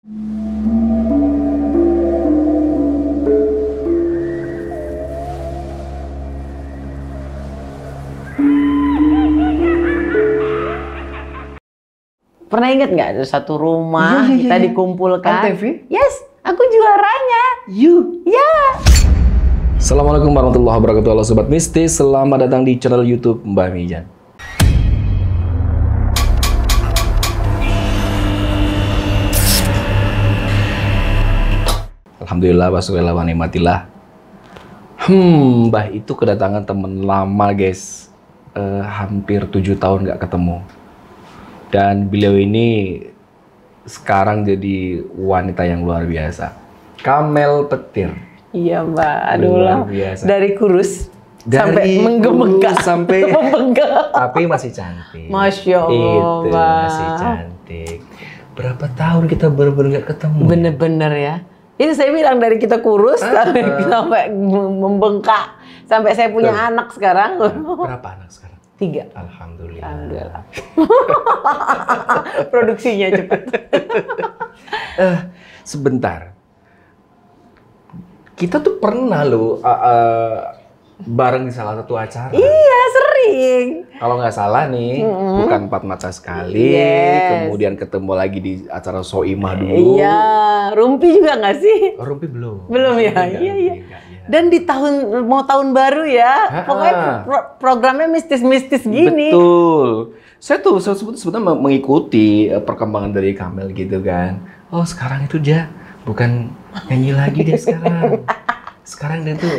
Pernah ingat nggak ada satu rumah kita dikumpulkan? TV? Yes, aku juaranya. You? Ya. Assalamualaikum warahmatullahi wabarakatuh, halo Sobat Mistis. Selamat datang di channel YouTube Mbah Mijan. Alhamdulillah, wassalatu wa ni'matillah. Mbah itu kedatangan temen lama guys. Hampir 7 tahun nggak ketemu. Dan beliau ini sekarang jadi wanita yang luar biasa. Kamel petir. Iya Mbak, aduh lah. Dari kurus sampai Dari menggemegak. Sampai membengkak. tapi masih cantik. Masya Allah, Itu Mbak. masih cantik. Berapa tahun kita bener-bener nggak ketemu? Bener-bener ya. Itu saya bilang dari kita kurus sampai membengkak. Sampai saya punya anak sekarang. Berapa anak sekarang? 3. Alhamdulillah. Alhamdulillah. Produksinya cepat. Sebentar. Kita tuh pernah loh bareng di salah satu acara. Iya, sering. Kalau nggak salah nih, bukan Empat Mata Sekali. Yes. Kemudian ketemu lagi di acara Soimah dulu. Iya, Rumpi juga nggak sih? Oh, Rumpi belum. Belum ya? Iya. Dan di mau tahun baru ya, pokoknya programnya mistis-mistis gini. Betul. Saya tuh sebetulnya mengikuti perkembangan dari Kamel gitu kan. Oh, sekarang itu dia bukan nyanyi lagi deh sekarang. Sekarang dia tuh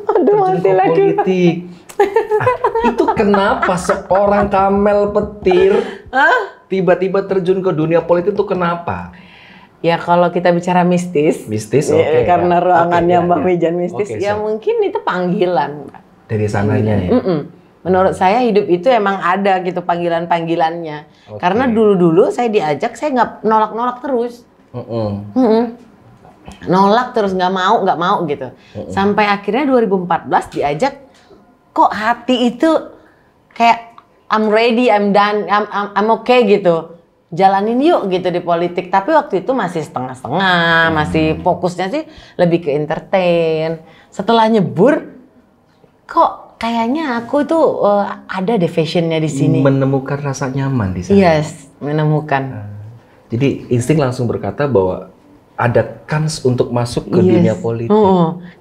terjun ke politik. Itu kenapa seorang Kamel petir tiba-tiba terjun ke dunia politik itu kenapa? Ya kalau kita bicara mistis, oke. karena ruangannya Mbak ya. Mijan mistis, Oke, ya mungkin itu panggilan. Dari sananya ya? Menurut saya hidup itu emang ada gitu panggilan-panggilannya. Oke. Karena dulu-dulu saya diajak, saya nggak nolak-nolak terus. Nolak terus, nggak mau gitu. Sampai akhirnya 2014 diajak, kok hati itu kayak I'm ready, I'm done, I'm okay gitu. Jalanin yuk gitu di politik. Tapi waktu itu masih setengah-setengah, masih fokusnya sih lebih ke entertain. Setelah nyebur, kok kayaknya aku tuh ada deh fashionnya di sini. Menemukan rasa nyaman di sana. Yes, menemukan. Jadi insting langsung berkata bahwa ada kans untuk masuk ke dunia politik.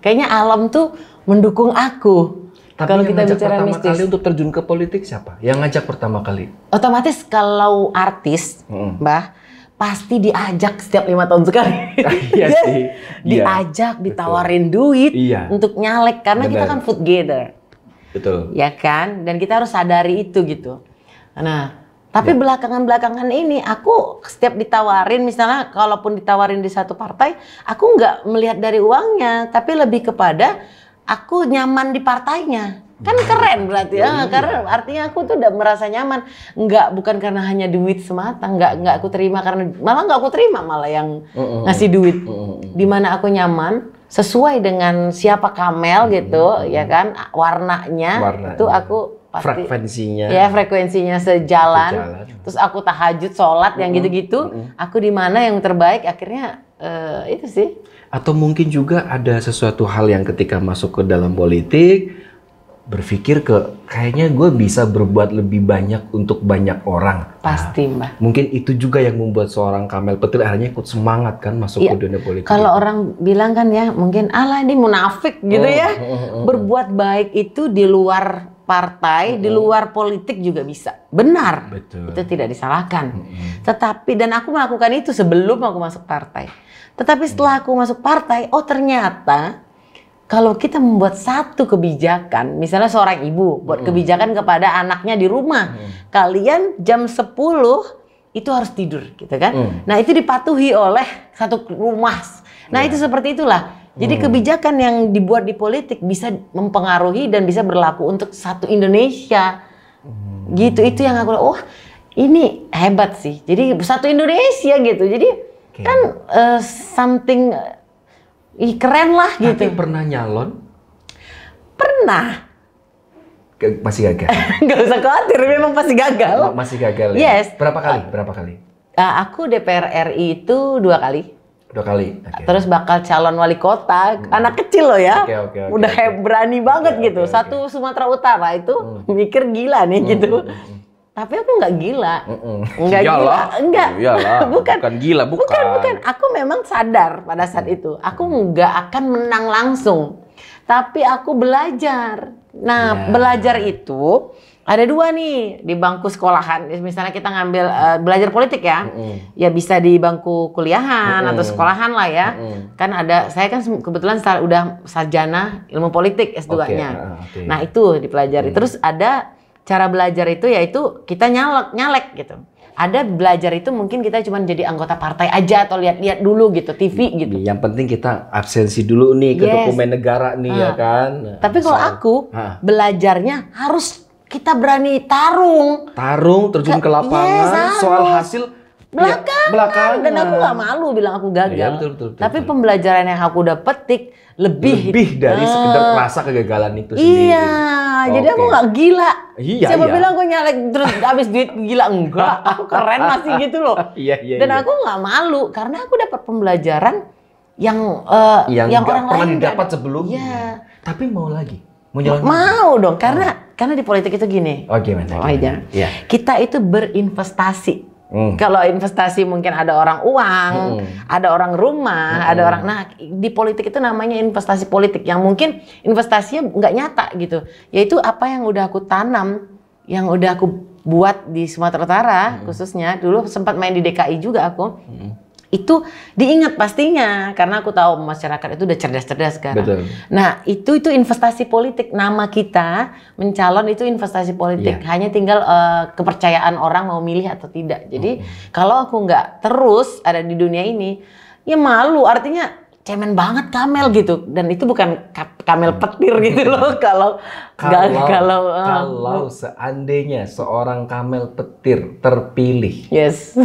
Kayaknya alam tuh mendukung aku. Tapi kalau yang kita ngajak bicara pertama mistis, kali untuk terjun ke politik siapa? Yang ngajak pertama kali? otomatis kalau artis, Mbah, pasti diajak setiap 5 tahun sekali. Iya sih. Diajak, ditawarin duit untuk nyalek karena kita kan food gather. Betul. Ya kan? Dan kita harus sadari itu gitu. Nah, tapi belakangan-belakangan ini aku setiap ditawarin, misalnya kalaupun ditawarin di satu partai, aku nggak melihat dari uangnya, tapi lebih kepada aku nyaman di partainya. Kan keren berarti ya, karena artinya aku tuh udah merasa nyaman. Bukan karena hanya duit semata, nggak aku terima karena nggak aku terima malah yang ngasih duit. Dimana aku nyaman sesuai dengan siapa Kamel gitu, ya kan, warnanya itu aku pasti frekuensinya sejalan. Terus aku tahajud, sholat yang gitu-gitu. Aku di mana yang terbaik akhirnya itu sih. Atau mungkin juga ada sesuatu hal yang ketika masuk ke dalam politik berpikir kayaknya gue bisa berbuat lebih banyak untuk banyak orang. Pasti Mbak. Mungkin itu juga yang membuat seorang Kamel petir akhirnya ikut semangat kan masuk ke dunia politik. Kalau orang bilang kan ya mungkin ini munafik gitu ya. Berbuat baik itu di luar partai, di luar politik juga bisa. Benar. Betul. Itu tidak disalahkan. Tetapi dan aku melakukan itu sebelum aku masuk partai. Tetapi setelah aku masuk partai, ternyata kalau kita membuat satu kebijakan, misalnya seorang ibu buat kebijakan kepada anaknya di rumah, kalian jam 10 itu harus tidur, gitu kan? Nah itu dipatuhi oleh satu rumah. Nah itu seperti itulah. Jadi kebijakan yang dibuat di politik bisa mempengaruhi dan bisa berlaku untuk satu Indonesia. Gitu, itu yang aku ini hebat sih. Jadi satu Indonesia gitu. Jadi kan something keren lah gitu. Tapi pernah nyalon? Pernah. Masih gagal? Nggak usah khawatir, memang pasti gagal. Masih gagal ya? Yes. Berapa kali? Aku DPR RI itu 2 kali. 2 kali. Okay. Terus bakal calon wali kota, anak kecil loh ya. Okay, Udah berani banget gitu. Satu Sumatera Utara itu mikir gila nih gitu. Tapi aku nggak gila. Nggak gila. Enggak. bukan gila, bukan. Aku memang sadar pada saat itu. Aku nggak akan menang langsung. Tapi aku belajar. Nah, belajar itu ada 2 nih di bangku sekolahan. Misalnya kita ngambil belajar politik ya, ya bisa di bangku kuliahan atau sekolahan lah ya. Kan ada, saya kan kebetulan udah sarjana ilmu politik S2-nya. Nah itu dipelajari. Terus ada cara belajar itu yaitu kita nyalek gitu. Ada belajar itu mungkin kita cuma jadi anggota partai aja atau lihat-lihat dulu gitu, TV gitu. Yang penting kita absensi dulu nih ke dokumen negara nih ya kan. Tapi kalau aku belajarnya harus kita berani tarung, terjun ke lapangan, soal hasil belakang. Dan aku nggak malu bilang aku gagal. Ya, betul. Tapi pembelajaran yang aku udah petik lebih dari sekedar rasa kegagalan itu sendiri. Iya, jadi aku nggak gila. Iya, Siapa bilang gue nyalek terus habis duit gila? Enggak, aku keren masih gitu loh. Dan aku nggak malu karena aku dapat pembelajaran yang orang pernah lain didapat sebelumnya. Iya. Tapi mau lagi. Mau dong, karena di politik itu gini. Gimana? Iya. Kita itu berinvestasi. Kalau investasi mungkin ada orang uang, ada orang rumah, ada orang. Nah, di politik itu namanya investasi politik yang mungkin investasinya nggak nyata gitu. Yaitu apa yang udah aku tanam, yang udah aku buat di Sumatera Utara khususnya. Dulu sempat main di DKI juga aku. Itu diingat pastinya karena aku tahu masyarakat itu udah cerdas-cerdas sekarang. Betul. Nah, itu investasi politik. Nama kita mencalon itu investasi politik. Hanya tinggal kepercayaan orang mau milih atau tidak. Jadi kalau aku nggak terus ada di dunia ini, ya malu. Artinya cemen banget Kamel gitu. Dan itu bukan Kamel petir gitu loh. Kalau seandainya seorang Kamel petir terpilih. Yes.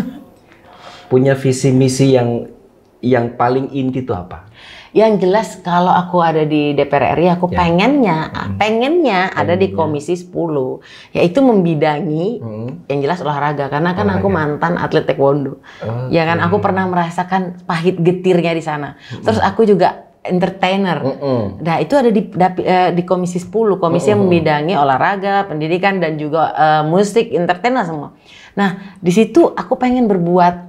Punya visi misi yang paling inti itu apa? Yang jelas kalau aku ada di DPR RI aku pengennya ada di Komisi 10 yaitu membidangi yang jelas olahraga karena kan aku mantan atlet taekwondo. Ya kan aku pernah merasakan pahit getirnya di sana. Terus aku juga entertainer. Nah, itu ada di Komisi 10, komisi yang membidangi olahraga, pendidikan dan juga musik, entertainer semua. Nah, di situ aku pengen berbuat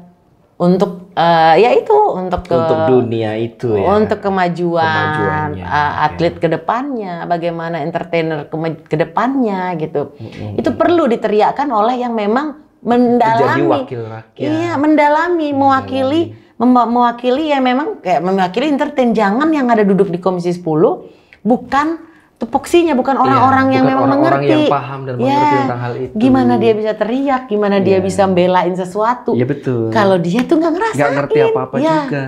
untuk untuk dunia itu ya. Untuk kemajuan atlet ke depannya, bagaimana entertainer ke depannya gitu. Itu perlu diteriakkan oleh yang memang mendalami. Jadi wakil rakyat. Iya, mendalami, mewakili yang memang kayak mewakili entertain. Jangan yang ada duduk di Komisi 10 bukan tupoksinya, bukan orang-orang yang memang orang-orang mengerti. yang paham dan mengerti tentang hal itu. Gimana dia bisa teriak, gimana dia bisa belain sesuatu. Iya betul. Kalau dia tuh nggak ngerasain. Nggak ngerti apa-apa juga.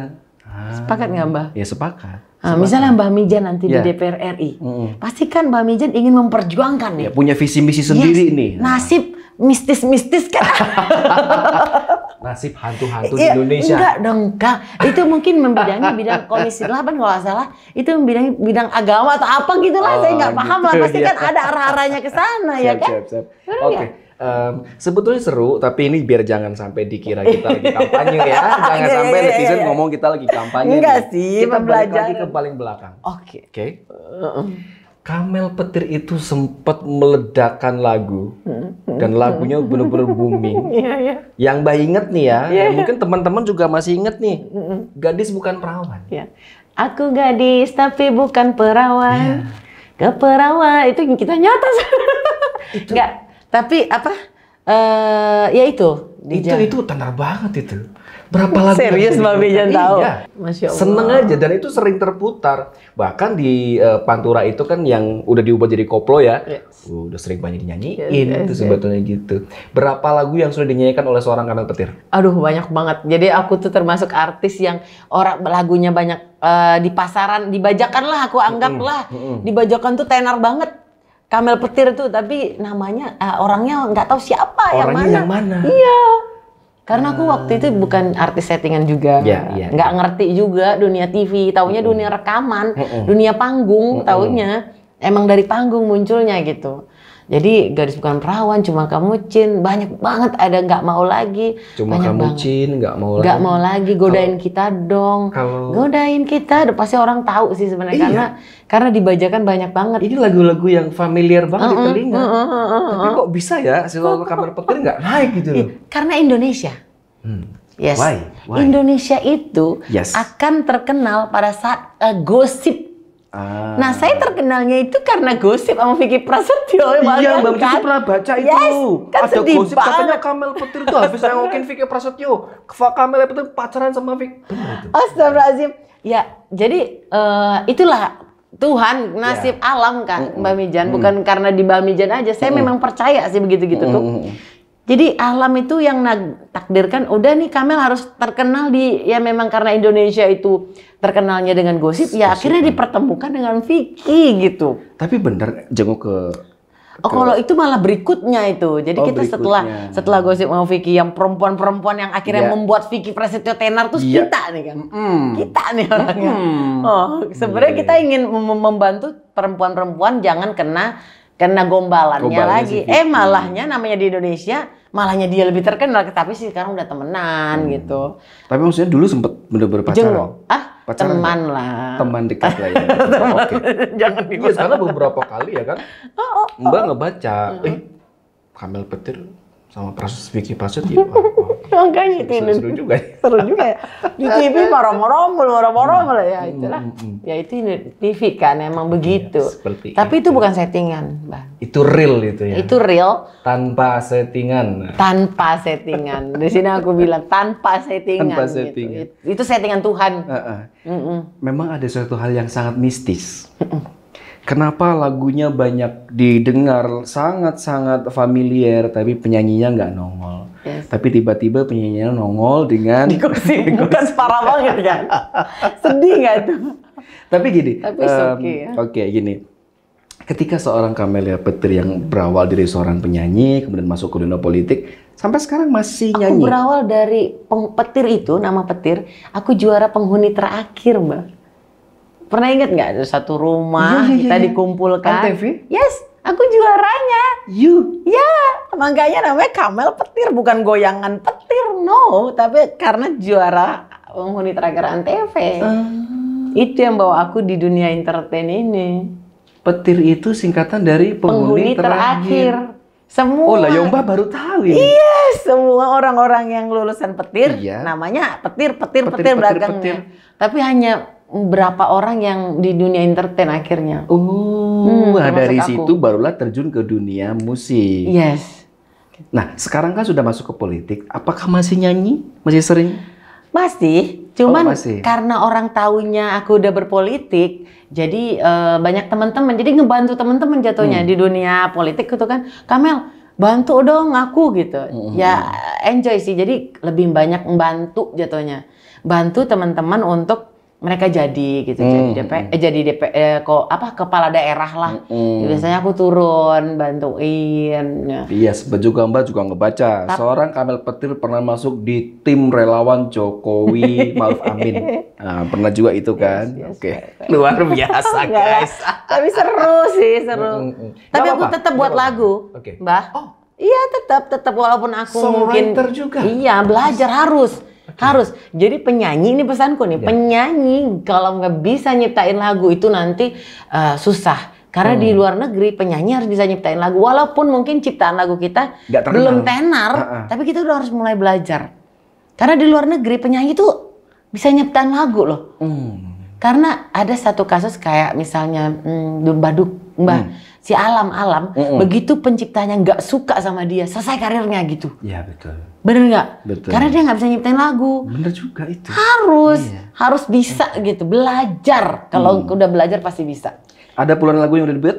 Sepakat nggak Mbah? Ya sepakat. Misalnya Mbah Mijan nanti di DPR RI, pastikan Mbah Mijan ingin memperjuangkan nih. Ya, punya visi misi sendiri nih. Nasib mistis-mistis kan. Nasib hantu-hantu di Indonesia. Enggak dong, Kak. Itu mungkin membidangi bidang Komisi 8 kalau nggak salah. Itu membidangi bidang agama atau apa gitu lah. Saya nggak paham lah. Pasti kan ada arah-arahnya ke sana ya kan. Siap. Oke. Sebetulnya seru, tapi ini biar jangan sampai dikira kita lagi kampanye ya. Jangan sampai netizen ngomong kita lagi kampanye. Enggak sih, kita balik lagi ke paling belakang. Oke. Kamel Petir itu sempat meledakkan lagu dan lagunya benar-benar booming. Yang Mbak inget nih ya, mungkin teman-teman juga masih inget nih. Gadis bukan perawan. Aku gadis tapi bukan perawan. Ke perawan itu kita nyata. Enggak, tapi apa? Ya itu. Itu tenar banget itu. Berapa lagu? Serius Mbak Mijan tahu? Iya. Masya Allah. Seneng aja dan itu sering terputar. Bahkan di Pantura itu kan yang udah diubah jadi koplo ya. Udah sering banyak dinyanyiin itu sebetulnya gitu. Berapa lagu yang sudah dinyanyikan oleh seorang Kamel Petir? Aduh banyak banget. Jadi aku tuh termasuk artis yang orang lagunya banyak di pasaran, dibajakan lah aku anggap lah. Dibajakan tuh tenar banget. Kamel Petir tuh, tapi namanya orangnya nggak tahu siapa orangnya yang mana. Iya. Karena aku waktu itu bukan artis settingan juga, nggak ngerti juga dunia TV, taunya dunia rekaman, dunia panggung, taunya emang dari panggung munculnya gitu. Jadi gadis bukan perawan, cuma kamu Cin, banyak banget ada nggak mau lagi. Cuma banyak kamu banget. Cin, nggak mau lagi. Nggak mau lagi, godain kita dong. Godain kita, udah pasti orang tahu sih sebenarnya karena dibajakan banyak banget. Ini lagu-lagu yang familiar banget di telinga. Tapi kok bisa ya si Seorang Kamel Petir nggak naik gitu loh? Karena Indonesia. Yes. Why? Indonesia itu akan terkenal pada saat gosip. Nah, saya terkenalnya itu karena gosip sama Vicky Prasetyo. Iya, Mbak Vicky pernah baca itu. Yes, kan ada gosip katanya Kamel Petir itu habis nengokin Vicky Prasetyo. Kamel Petir pacaran sama Vicky. Astagfirullahaladzim. Ya, jadi itulah Tuhan, nasib alam kan, Mbak Mijan. Bukan karena di Mbak Mijan aja. Saya memang percaya sih begitu-gitu tuh. Jadi alam itu yang takdirkan, udah nih Kamel harus terkenal ya memang karena Indonesia itu terkenalnya dengan gosip, ya akhirnya dipertemukan dengan Vicky gitu. Tapi bener jenguk ke kalau itu malah berikutnya itu. Jadi kita setelah gosip sama Vicky yang perempuan-perempuan yang akhirnya membuat Vicky Prasetyo tenar tuh kita nih kan. Kita nih orangnya. Sebenarnya kita ingin membantu perempuan-perempuan jangan kena gombalannya lagi. Malahnya namanya di Indonesia, malahnya dia lebih terkenal, tapi sih sekarang udah temenan gitu. Tapi maksudnya dulu sempet bener-bener pacaran? Teman enggak? Lah. Teman dekat lah ya. Oke. Jangan Iya, karena beberapa kali ya kan. Mbak ngebaca, Kamel Petir sama Vicky Prasetyo. Makanya itu seru juga ya. Seru juga ya. Di TV marah-marah ya itulah. Ya itu TV kan emang begitu. Tapi itu bukan settingan, Mbak. Itu real itu ya. Itu real. Tanpa settingan. Tanpa settingan. Di sini aku bilang tanpa settingan. Tanpa settingan. Gitu. Itu settingan Tuhan. Memang ada suatu hal yang sangat mistis. Kenapa lagunya banyak didengar, sangat-sangat familiar, tapi penyanyinya nggak nongol. Tapi tiba-tiba penyanyinya nongol dengan di kursi. Bukan parah banget kan? Sedih nggak itu? Tapi gini, oke, gini. Ketika seorang Kamel Petir yang berawal dari seorang penyanyi, kemudian masuk ke dunia politik, sampai sekarang masih nyanyi. Aku berawal dari petir itu, nama Petir, aku juara penghuni terakhir, Mbak. Pernah ingat nggak satu rumah kita dikumpulkan? Antv? Yes, aku juaranya. Ya, makanya namanya Kamel Petir, bukan goyangan petir, no. Tapi karena juara penghuni terakhir Antv. Itu yang bawa aku di dunia entertain ini. Petir itu singkatan dari penghuni terakhir. Semua. Lah, ya Mbak baru tahu ini. Iya, semua orang-orang yang lulusan Petir, namanya Petir belakangnya. Tapi hanya berapa orang yang di dunia entertain akhirnya. Dari situ barulah terjun ke dunia musik. Yes. Nah, sekarang kan sudah masuk ke politik. Apakah masih nyanyi? Masih sering? Masih. Cuman karena orang taunya aku udah berpolitik, jadi banyak teman-teman. Jadi ngebantu teman-teman jatuhnya di dunia politik gitu kan. Kamel, bantu dong aku gitu. Ya enjoy sih. Jadi lebih banyak membantu jatuhnya. Bantu teman-teman untuk mereka jadi gitu, kepala daerah lah. Biasanya aku turun bantuin. Iya, juga Mbak juga ngebaca. Seorang Kamel Petir pernah masuk di tim relawan Jokowi Ma'ruf Amin. Nah, pernah juga itu kan? Oke. Luar biasa guys. Tapi seru sih, seru. Tapi aku tetap buat lagu, Mbak. Iya, tetap walaupun aku mungkin juga. Iya, belajar harus. Jadi penyanyi, ini pesanku nih, penyanyi kalau nggak bisa nyiptain lagu itu nanti susah. Karena di luar negeri penyanyi harus bisa nyiptain lagu. Walaupun mungkin ciptaan lagu kita belum tenar, tapi kita udah harus mulai belajar. Karena di luar negeri penyanyi itu bisa nyiptain lagu loh. Karena ada satu kasus kayak misalnya Mbak, si Alam, begitu penciptanya nggak suka sama dia, selesai karirnya gitu. Iya, betul. Bener nggak? Betul. Karena dia nggak bisa nyiptain lagu. Bener juga itu. Harus bisa gitu, belajar. Kalau udah belajar pasti bisa. Ada puluhan lagu yang udah dibuat?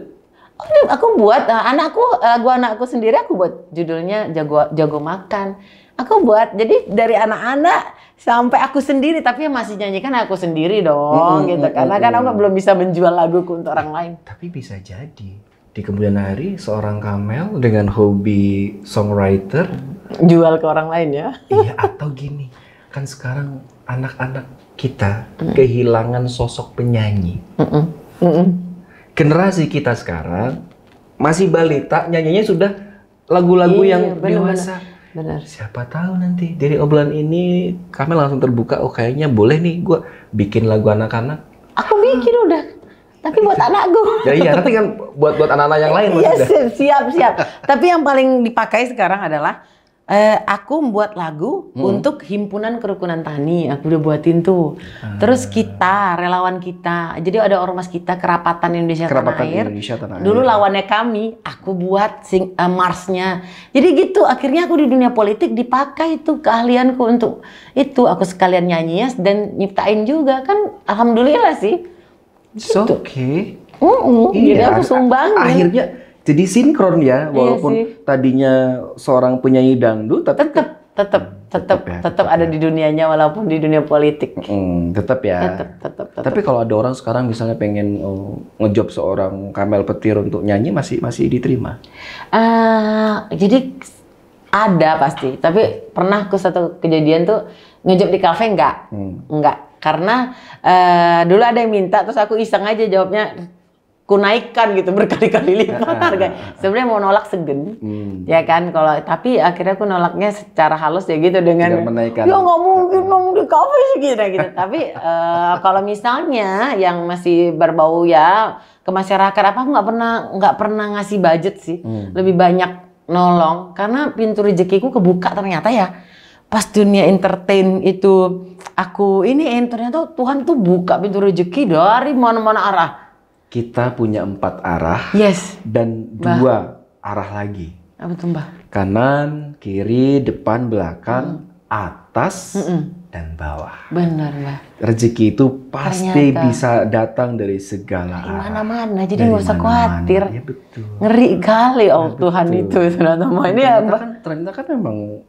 Aku buat, lagu anakku sendiri aku buat judulnya Jago Makan. Aku buat, jadi dari anak-anak sampai aku sendiri, tapi yang masih nyanyikan aku sendiri dong gitu. Karena kan aku belum bisa menjual laguku untuk orang lain. Tapi bisa jadi di kemudian hari seorang Kamel dengan hobi songwriter jual ke orang lain ya. Iya, atau gini, kan sekarang anak-anak kita kehilangan sosok penyanyi. Generasi kita sekarang masih balita nyanyinya sudah lagu-lagu yang dewasa. Benar. Siapa tahu nanti dari obrolan ini kami langsung terbuka, oh kayaknya boleh nih gue bikin lagu anak-anak. Aku bikin udah, tapi buat anakku. Ya iya, nanti kan buat anak-anak yang lain Iya, maksudnya. siap. Tapi yang paling dipakai sekarang adalah aku membuat lagu untuk himpunan kerukunan tani. Aku udah buatin tuh. Terus kita, relawan kita. Jadi ada ormas kita, Kerapatan Indonesia Tanah Air. Dulu lawannya kami, aku buat marsnya. Jadi gitu, akhirnya aku di dunia politik dipakai itu keahlianku untuk itu. Aku sekalian nyanyi dan nyiptain juga kan. Alhamdulillah sih. Gitu. Oke. Jadi aku sumbangin. Akhirnya jadi sinkron ya, walaupun tadinya seorang penyanyi dangdut, tapi tetap ada di dunianya walaupun di dunia politik. Tetap ya. Tetap. Tapi kalau ada orang sekarang misalnya pengen ngejob seorang Kamel Petir untuk nyanyi, masih diterima? Jadi ada pasti. Tapi pernah aku satu kejadian tuh ngejob di kafe enggak. Karena dulu ada yang minta, terus aku iseng aja jawabnya. Ku naikkan gitu berkali-kali lipat harga. Sebenarnya mau nolak segen, ya kan? Tapi akhirnya aku nolaknya secara halus ya gitu dengan menaikkan. Ya nggak mungkin ngomong di kafe sih gitu. Tapi kalau misalnya yang masih berbau ya ke masyarakat, aku nggak pernah ngasih budget sih. Lebih banyak nolong karena pintu rezekiku kebuka ternyata ya. Pas dunia entertain itu aku ternyata Tuhan tuh buka pintu rezeki dari mana-mana arah. Kita punya 4 arah, dan 2 arah lagi. Apa tuh Mbah? Kanan, kiri, depan, belakang, atas, dan bawah. Benar Mbah. Rezeki itu pasti bisa datang dari segala arah. Mana-mana, jadi nggak usah khawatir. Ya betul. Ngeri kali Tuhan itu ternyata. Ini ya ternyata kan memang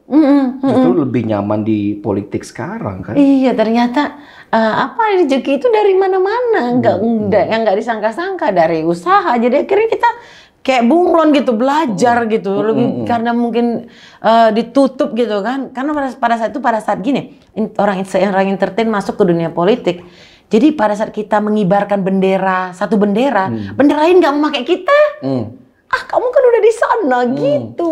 justru lebih nyaman di politik sekarang kan. Iya ternyata rezeki itu dari mana-mana, nggak disangka-sangka dari usaha. Jadi akhirnya kita kayak bunglon gitu belajar gitu, lebih karena mungkin ditutup gitu kan. Karena pada saat gini orang entertain masuk ke dunia politik. Jadi pada saat kita mengibarkan satu bendera, bendera lain nggak memakai kita. Kamu kan udah di sana gitu.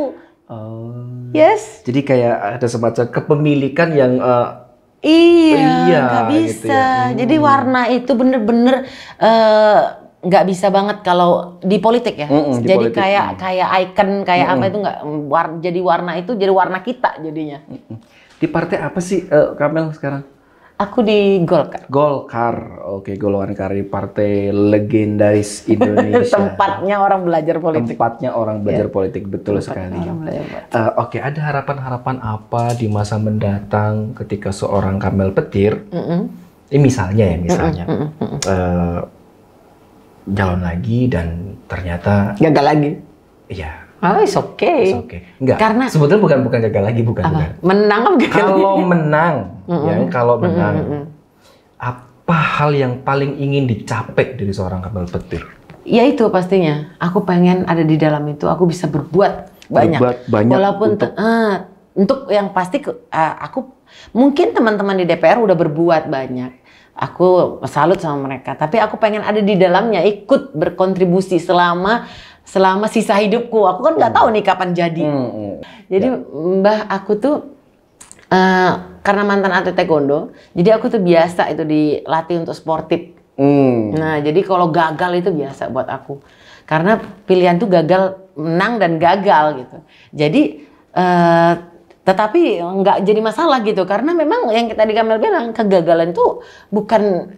Jadi kayak ada semacam kepemilikan yang nggak bisa. Gitu ya. Jadi warna itu bener-bener nggak bisa banget kalau di politik ya. Jadi politik, kayak icon apa itu nggak jadi warna itu jadi warna kita jadinya. Di partai apa sih Kamel sekarang? Aku di Golkar. Golkar, oke, golongan karya partai legendaris Indonesia. Tempatnya orang belajar politik. Tempatnya orang belajar politik, betul sekali. Oke, ada harapan-harapan apa di masa mendatang ketika seorang Kamel Petir, misalnya jalan lagi dan ternyata gagal lagi. Iya. It's okay. Enggak. Karena sebetulnya bukan gagal lagi, bukan. Menang apa gagal? Kalau menang, apa hal yang paling ingin dicapai dari seorang Kamel Petir? Ya itu pastinya. Aku pengen ada di dalam itu. Aku bisa berbuat banyak. Walaupun untuk yang pasti aku mungkin teman-teman di DPR udah berbuat banyak. Aku salut sama mereka. Tapi aku pengen ada di dalamnya, ikut berkontribusi selama sisa hidupku. Aku kan nggak tahu nih kapan jadi. Jadi Mbah aku tuh karena mantan atlet taekwondo, jadi aku tuh biasa itu dilatih untuk sportif. Nah jadi kalau gagal itu biasa buat aku. Karena pilihan tuh gagal, menang dan gagal gitu. Jadi tetapi nggak jadi masalah gitu. Karena memang yang tadi Kamel bilang, kegagalan tuh bukan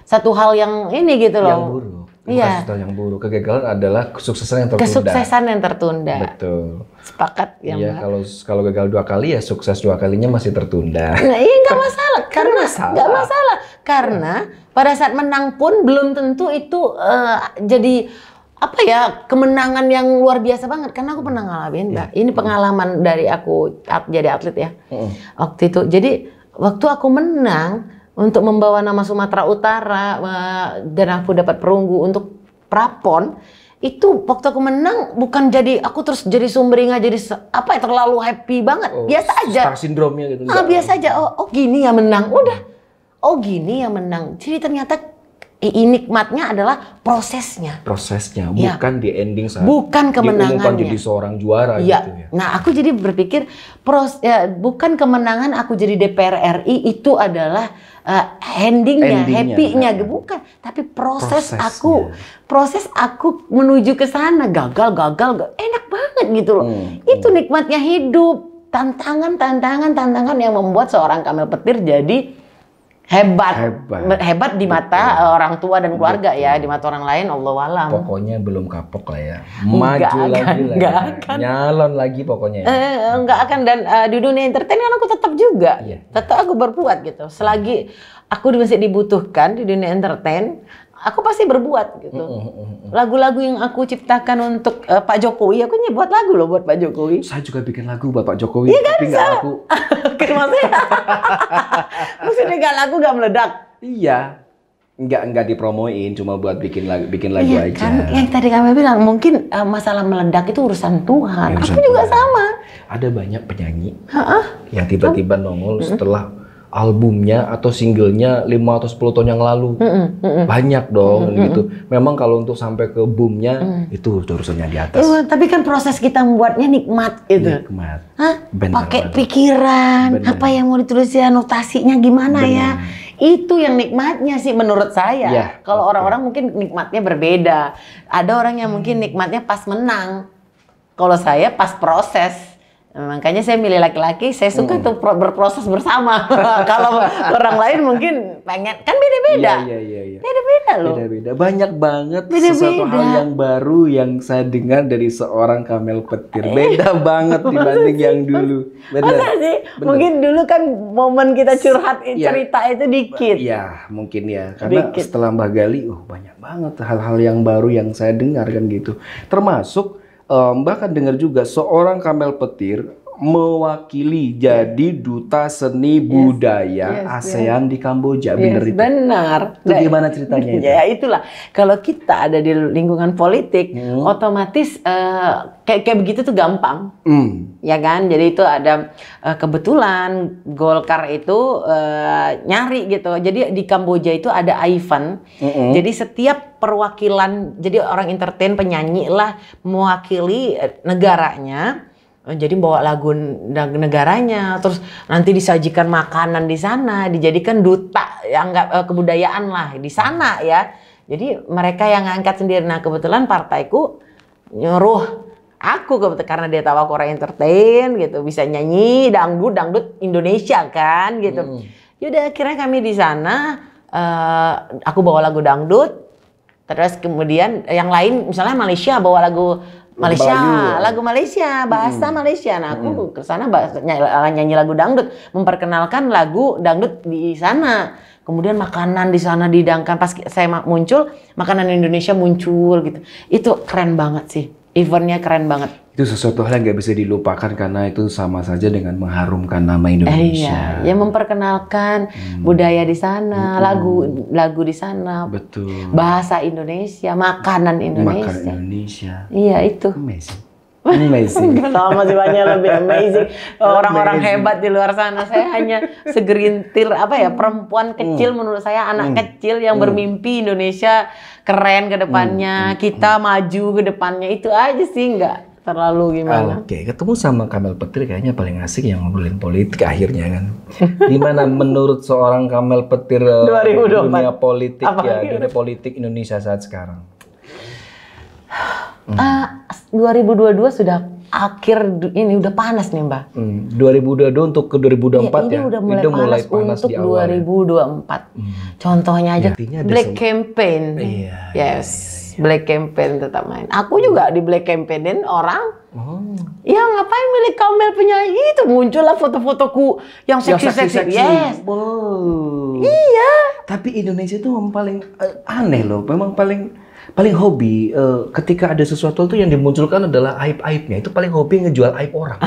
satu hal yang ini gitu loh. Yang buruk. Iya. Yang buruk. Kegagalan adalah kesuksesan yang tertunda. Kesuksesan yang tertunda. Betul. Sepakat ya Mbak. Iya, kalau gagal 2 kali ya sukses 2 kalinya masih tertunda. Nah, iya nggak masalah. Nggak masalah. Karena pada saat menang pun belum tentu itu jadi kemenangan yang luar biasa banget. Karena aku pernah ngalamin, Mbak. Ini pengalaman dari aku jadi atlet ya. Waktu itu. Jadi waktu aku menang untuk membawa nama Sumatera Utara dan aku dapat perunggu untuk prapon, itu waktu aku menang bukan aku terus jadi sumringah, jadi terlalu happy banget. Biasa aja. Star syndrome-nya gitu. Biasa aja. Oh gini ya menang. Udah. Oh gini ya menang. Jadi ternyata nikmatnya adalah prosesnya. Prosesnya, Ya. bukan di ending saat Bukan kemenangannya. diumumkan jadi seorang juara Ya. gitu ya. Nah, aku jadi berpikir bukan kemenangan aku jadi DPR RI itu adalah endingnya, happy-nya, bukan. Tapi proses aku menuju ke sana, gagal, enak banget gitu loh. Itu nikmatnya hidup. Tantangan yang membuat seorang Kamel Petir jadi hebat di mata orang tua dan keluarga. Ya, di mata orang lain Allahualam. Pokoknya belum kapok lah ya, maju lagi lah, nyalon lagi pokoknya. Nggak akan, dan di dunia entertain kan aku tetap juga, tetap aku berbuat gitu. Selagi aku masih dibutuhkan di dunia entertain, aku pasti berbuat gitu. Lagu-lagu yang aku ciptakan untuk Pak Jokowi, aku buat lagu loh buat Pak Jokowi. Saya juga bikin lagu buat Pak Jokowi, tapi nggak laku. Maksudnya nggak laku, nggak meledak. Iya, nggak dipromoin, cuma buat bikin lagu aja. Kan yang tadi kami bilang, mungkin masalah meledak itu urusan Tuhan. Aku juga sama. Ada banyak penyanyi yang tiba-tiba nongol setelah albumnya atau singlenya 5 atau 10 tahun yang lalu. Banyak dong gitu. Memang kalau untuk sampai ke boomnya itu urusannya di atas. Tapi kan proses kita membuatnya nikmat gitu. Nikmat. Pakai pikiran, apa yang mau ditulis ya, notasinya gimana ya. Itu yang nikmatnya sih menurut saya. Kalau orang-orang mungkin nikmatnya berbeda. Ada orang yang mungkin nikmatnya pas menang. Kalau saya pas proses. Makanya saya milih laki-laki, saya suka tuh berproses bersama. Kalau orang lain mungkin pengen, kan beda-beda. Iya. Beda-beda loh. Beda-beda. Banyak banget sesuatu hal yang baru yang saya dengar dari seorang Kamel Petir. Beda banget dibanding yang dulu. Masa sih? Mungkin dulu kan momen kita curhat cerita itu dikit. Iya, mungkin ya. Karena setelah Mbak Gali, banyak banget hal-hal yang baru yang saya dengar kan gitu. Termasuk Mbak kan dengar juga seorang Kamel Petir mewakili jadi duta seni budaya ASEAN di Kamboja, bener itu? Benar. Itu gimana ceritanya itu? Ya itulah, kalau kita ada di lingkungan politik, otomatis kayak begitu tuh gampang, ya kan? Jadi itu ada kebetulan Golkar itu nyari gitu. Jadi di Kamboja itu ada event. Jadi setiap perwakilan, jadi orang entertain, penyanyi lah mewakili negaranya. Jadi bawa lagu negaranya, terus nanti disajikan makanan di sana, dijadikan duta yang kebudayaan lah di sana ya. Jadi mereka yang ngangkat sendiri. Nah kebetulan partaiku nyuruh aku karena dia tahu aku orang entertain gitu, bisa nyanyi dangdut Indonesia kan gitu. Yaudah akhirnya kami di sana, aku bawa lagu dangdut, terus kemudian yang lain misalnya Malaysia bawa lagu Malaysia, bahasa Malaysia. Nah, aku ke sana nyanyi lagu dangdut, memperkenalkan lagu dangdut di sana. Kemudian makanan di sana didangkan, pas saya muncul, makanan Indonesia muncul gitu. Itu keren banget sih. Eventnya keren banget. Itu sesuatu hal yang nggak bisa dilupakan karena itu sama saja dengan mengharumkan nama Indonesia. Iya, ya memperkenalkan budaya di sana, lagu di sana, bahasa Indonesia, makanan Indonesia. Iya itu. Amazing. Kalau masih banyak lebih amazing. Orang-orang hebat di luar sana. Saya hanya segerintir perempuan kecil, menurut saya anak kecil yang bermimpi Indonesia keren ke depannya, kita maju ke depannya, itu aja sih, nggak terlalu gimana. Oke, ketemu sama Kamel Petir kayaknya paling asik yang ngobrolin politik akhirnya kan. Gimana menurut seorang Kamel Petir dunia politik dunia politik Indonesia saat sekarang? 2022 sudah akhir, ini udah panas nih Mbak. 2022 untuk ke 2024 ini udah mulai panas untuk di awal 2024. Contohnya aja Black Campaign. Black Campaign tetap main. Aku juga di Black Campaignin orang. Ya ngapain milih Kamel penyanyi itu, muncullah foto-fotoku yang seksi-seksi. Iya. Tapi Indonesia itu memang paling aneh loh. Memang paling hobi ketika ada sesuatu tuh yang dimunculkan adalah aib-aibnya. Itu paling hobi ngejual aib orang.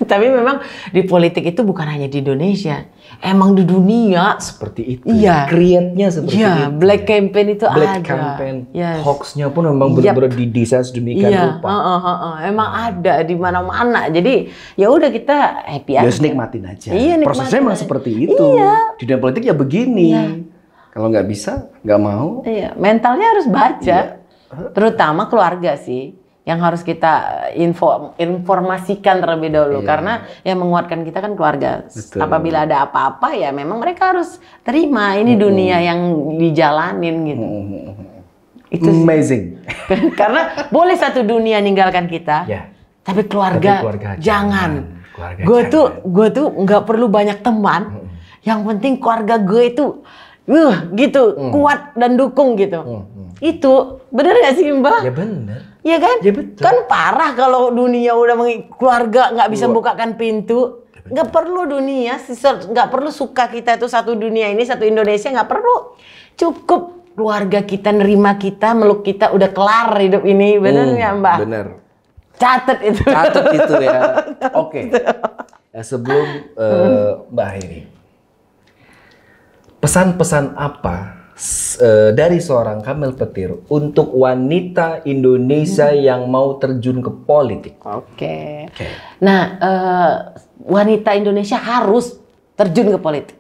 Tapi memang di politik itu bukan hanya di Indonesia, emang di dunia seperti itu. Iya. Create-nya seperti itu. Black Campaign itu Black Campaign. Hoax-nya pun memang benar-benar didesain sedemikian rupa. Emang ada di mana-mana. Jadi ya udah kita happy aja. Ya nikmatin aja. Prosesnya emang seperti itu. Di dunia politik ya begini. Kalau nggak bisa, nggak mau. Iya, mentalnya harus baca. Terutama keluarga sih, yang harus kita informasikan terlebih dahulu. Karena yang menguatkan kita kan keluarga. Betul. Apabila ada apa-apa ya memang mereka harus terima. Ini dunia yang dijalanin gitu. Itu sih. Amazing. Karena boleh satu dunia ninggalkan kita, tapi keluarga jangan. Gue tuh nggak perlu banyak teman. Yang penting keluarga gue itu gitu kuat dan dukung gitu. Itu bener gak sih Mbak? Ya bener. Iya kan? Ya betul. Kan parah kalau dunia udah keluarga nggak bisa bukakan pintu. Nggak perlu dunia, nggak perlu suka kita itu satu dunia ini, satu Indonesia, nggak perlu. Cukup keluarga kita nerima kita, meluk kita, udah kelar hidup ini. Bener nggak Mbak? Bener. Catat itu. Catat itu ya. Oke. Sebelum Mbak Hairi, pesan-pesan apa dari seorang Kamel Petir untuk wanita Indonesia yang mau terjun ke politik? Oke. Nah, wanita Indonesia harus terjun ke politik.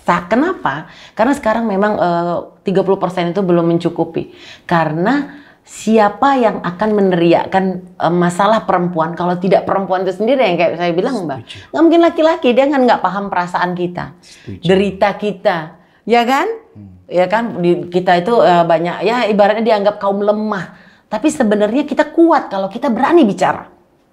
Kenapa? Karena sekarang memang 30% itu belum mencukupi. Karena siapa yang akan meneriakkan masalah perempuan kalau tidak perempuan itu sendiri yang kayak saya bilang Mbak. Nggak mungkin laki-laki, dia kan nggak paham perasaan kita, derita kita, ya kan? Ya kan kita itu banyak ya ibaratnya dianggap kaum lemah. Tapi sebenarnya kita kuat kalau kita berani bicara.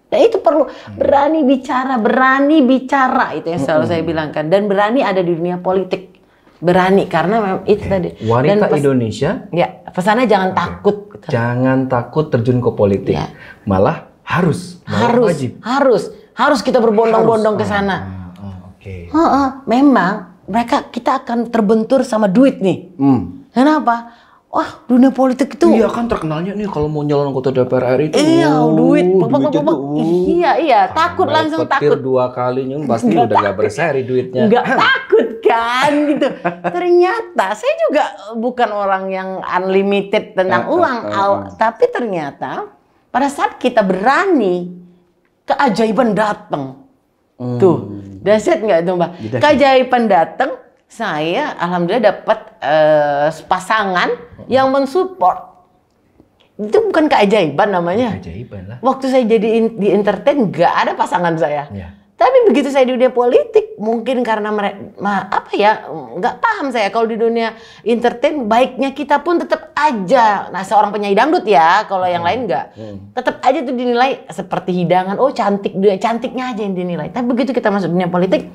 Dan itu perlu berani bicara itu yang selalu saya bilangkan. Dan berani ada di dunia politik. Berani karena memang itu tadi. Wanita Indonesia. Ya, pesannya jangan takut. Jangan takut terjun ke politik. Ya. Malah harus wajib. Harus kita berbondong-bondong ke sana. Memang kita akan terbentur sama duit nih. Kenapa? Wah, dunia politik itu. Iya kan terkenalnya nih kalau mau nyalon anggota DPR RI itu. Iya, duit. Iya, takut langsung takut. Dua kalinya pasti udah gak berseri duitnya. Nggak takut kan gitu. Ternyata saya juga bukan orang yang unlimited tentang uang, tapi ternyata pada saat kita berani, keajaiban datang. Tuh, dahsyat nggak itu Mbak? Keajaiban datang. Saya alhamdulillah dapat pasangan yang mensupport. Itu bukan keajaiban namanya. Keajaiban lah. Waktu saya jadi di entertain nggak ada pasangan saya. Ya. Tapi begitu saya di dunia politik, mungkin karena nggak paham saya kalau di dunia entertain baiknya kita pun tetap aja. Nah seorang penyanyi dangdut ya, kalau yang lain nggak, tetap aja tuh dinilai seperti hidangan. Oh cantik, cantiknya aja yang dinilai. Tapi begitu kita masuk dunia politik,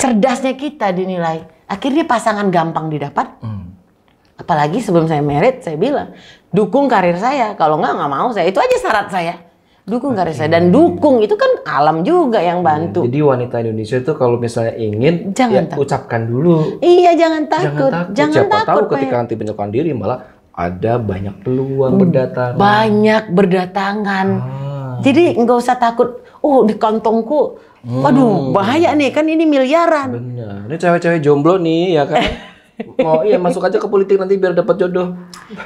cerdasnya kita dinilai. Akhirnya pasangan gampang didapat. Apalagi sebelum saya married, saya bilang, dukung karir saya. Kalau nggak mau saya. Itu aja syarat saya. Dukung karir saya. Dan dukung itu kan alam juga yang bantu. Jadi wanita Indonesia itu kalau misalnya ingin, ucapkan dulu. Iya, jangan takut. Siapa tahu ketika nanti menyatakan diri malah ada banyak peluang berdatangan. Banyak berdatangan. Jadi nggak usah takut. Oh, di kantongku. Waduh, bahaya nih, kan ini miliaran. Benar. Ini cewek-cewek jomblo nih, ya kan? Masuk aja ke politik nanti biar dapat jodoh.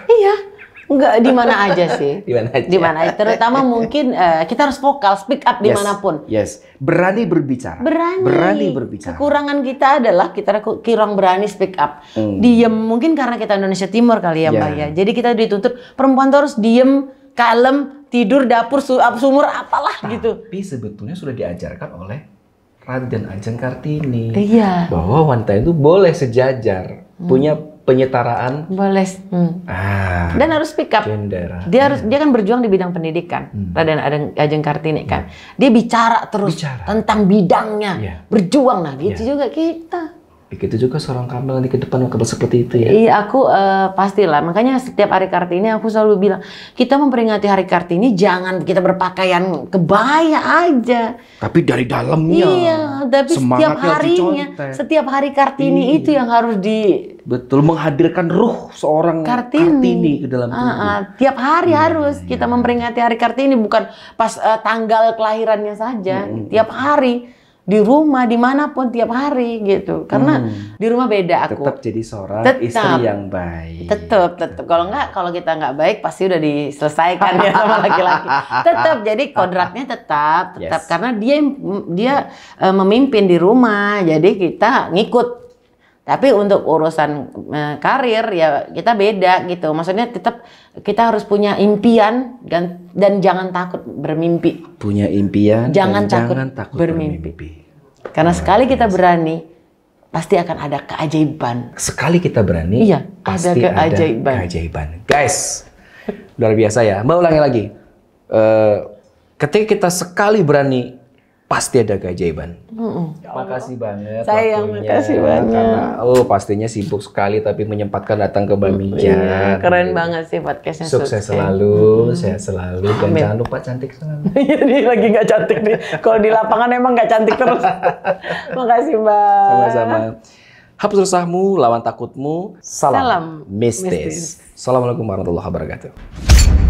Iya. Enggak, di mana aja sih. Di mana aja. Di mana aja. Terutama mungkin kita harus vokal, speak up dimanapun. Yes. Berani berbicara. Berani berbicara. Kekurangan kita adalah kita kurang berani speak up. Diem, mungkin karena kita Indonesia Timur kali ya Mbak ya. Jadi kita dituntut perempuan tuh harus diem, kalem, tidur, dapur, sumur, apalah gitu. Tapi sebetulnya sudah diajarkan oleh Raden Ajeng Kartini. Iya. Bahwa wanita itu boleh sejajar, punya penyetaraan. Boleh. Dan harus speak up. Gender. Dia kan berjuang di bidang pendidikan. Raden Ajeng Kartini kan. Dia bicara terus tentang bidangnya. Berjuang. Nah gitu juga kita. Begitu juga seorang Kamel nanti ke depan bakal seperti itu ya. Iya, aku pastilah. Makanya setiap hari Kartini aku selalu bilang, kita memperingati hari Kartini jangan kita berpakaian kebaya aja. Tapi dari dalamnya. Iya, tapi setiap hari Kartini itu yang harus betul menghadirkan ruh seorang Kartini ke dalam tubuh. Tiap hari harus kita memperingati hari Kartini, bukan pas tanggal kelahirannya saja. Tiap hari. Di rumah, dimanapun, tiap hari gitu. Karena di rumah beda aku. Tetap jadi seorang istri yang baik. Tetap. Kalau kita nggak baik, pasti udah diselesaikan ya sama laki-laki. Tetap, jadi kodratnya tetap. Karena dia memimpin di rumah, jadi kita ngikut. Tapi untuk urusan karir ya kita beda gitu. Maksudnya tetap kita harus punya impian dan jangan takut bermimpi. Punya impian Jangan dan takut jangan takut bermimpi. bermimpi. Karena sekali kita berani, pasti akan ada keajaiban. Sekali kita berani, Iya, pasti ada keajaiban. ada keajaiban. Guys, luar biasa ya. Mbak ulangi lagi. Ketika kita sekali berani, pasti ada keajaiban. Makasih banget. Sayang, waktunya. makasih banyak. Karena pastinya sibuk sekali tapi menyempatkan datang ke Mbak Mija. Iya, keren banget sih podcastnya. Sukses selalu, sehat selalu, dan jangan lupa cantik selalu. Ini lagi nggak cantik nih. Kalau di lapangan emang nggak cantik terus. Makasih Mbak. Sama-sama. Hapus resahmu, lawan takutmu. Salam Salam mistis. mistis. Assalamualaikum warahmatullahi wabarakatuh.